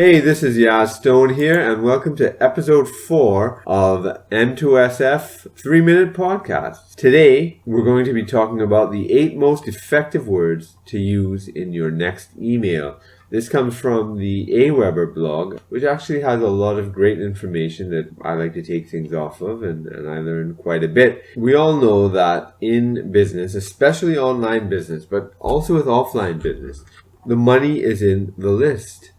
Hey, this is Yaz Stone here, and welcome to episode 4 of M2SF 3-Minute Podcast. Today, we're going to be talking about the 8 most effective words to use in your next email. This comes from the Aweber blog, which actually has a lot of great information that I like to take things off of, and I learned quite a bit. We all know that in business, especially online business, but also with offline business, the money is in the list.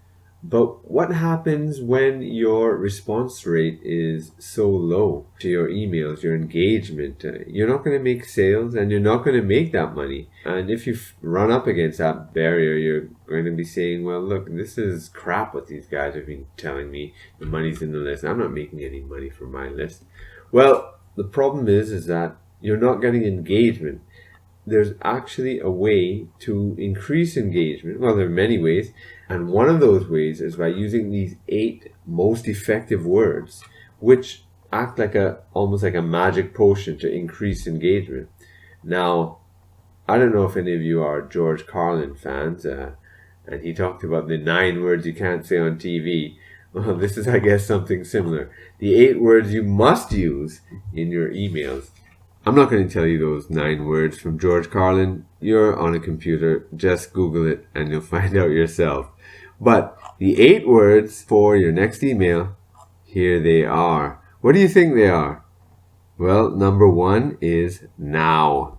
But what happens when your response rate is so low to your emails, your engagement? You're not going to make sales and you're not going to make that money. And if you run up against that barrier, you're going to be saying, well, look, this is crap what these guys have been telling me. The money's in the list. I'm not making any money from my list. Well, the problem is that you're not getting engagement. There's actually a way to increase engagement. Well, there are many ways. And one of those ways is by using these 8 most effective words, which act like almost like a magic potion to increase engagement. Now, I don't know if any of you are George Carlin fans, and he talked about the 9 words you can't say on TV. Well, this is, I guess, something similar. The 8 words you must use in your emails. I'm not going to tell you those 9 words from George Carlin. You're on a computer. Just Google it and you'll find out yourself. But the 8 words for your next email, here they are. What do you think they are? Well, number 1 is now.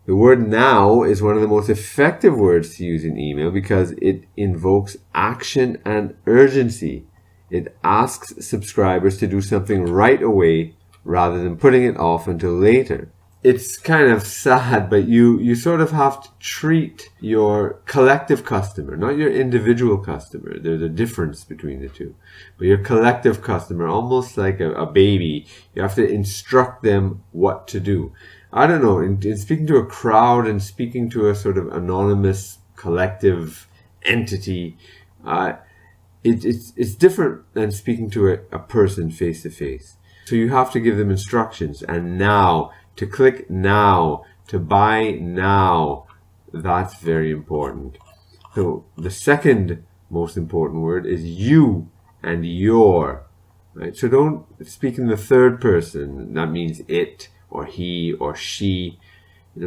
The word now is one of the most effective words to use in email because it invokes action and urgency. It asks subscribers to do something right away rather than putting it off until later. It's kind of sad, but you sort of have to treat your collective customer, not your individual customer. There's a difference between the two. But your collective customer, almost like a baby, you have to instruct them what to do. I don't know, in speaking to a crowd and speaking to a sort of anonymous collective entity, it's different than speaking to a person face to face. So you have to give them instructions, and now, to click now, to buy now, that's very important. So the second most important word is you and your, right? So don't speak in the third person. That means it or he or she.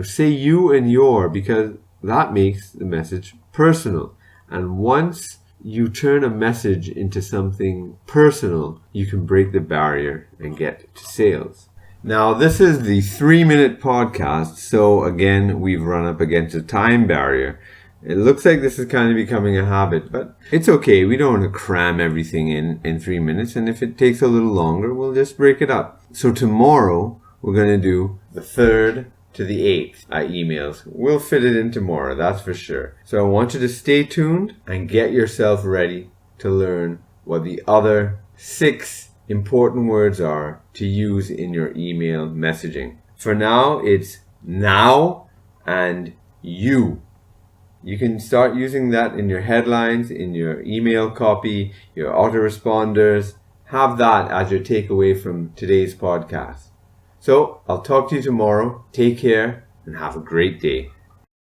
Say you and your, because that makes the message personal. And once you turn a message into something personal, you can break the barrier and get to sales. Now, this is the 3-minute podcast, so again, we've run up against a time barrier. It looks like this is kind of becoming a habit, but it's okay. We don't want to cram everything in 3 minutes, and if it takes a little longer, we'll just break it up. So tomorrow, we're going to do the 3rd to the 8th emails. We'll fit it in tomorrow, that's for sure. So I want you to stay tuned and get yourself ready to learn what the other 6 important words are to use in your email messaging. For now, it's now and you. You can start using that in your headlines, in your email copy, your autoresponders. Have that as your takeaway from today's podcast. So I'll talk to you tomorrow. Take care and have a great day.